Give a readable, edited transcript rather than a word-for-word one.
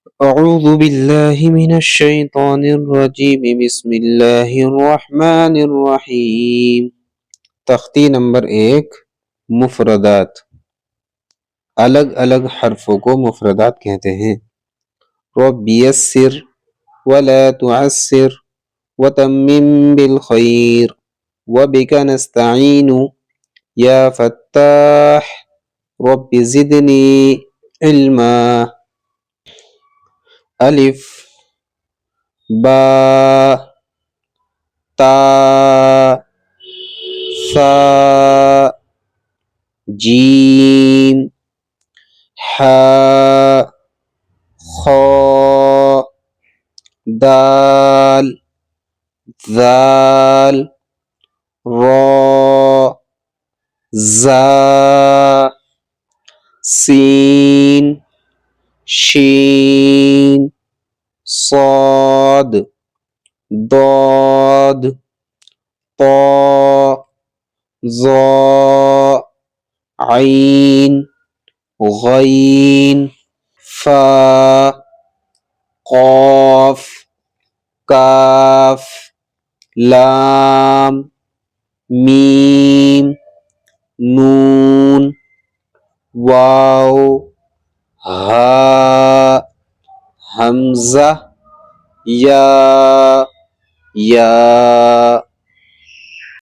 أعوذ بالله من الشيطان الرجيم بسم الله الرحمن الرحیم۔ تختی نمبر 1، مفردات۔ الگ الگ حرفوں کو مفردات کہتے ہیں۔ رب یسر ولا تعسر وتمم بالخیر وبک نستعین یا فتاح رب زدنی علما۔ الف با تا ثا جیم حا خا دال ذال را زا سین شین صاد ضاد طا ظا عین غین فا قاف کاف لام میم نون واو ہا حمزہ یا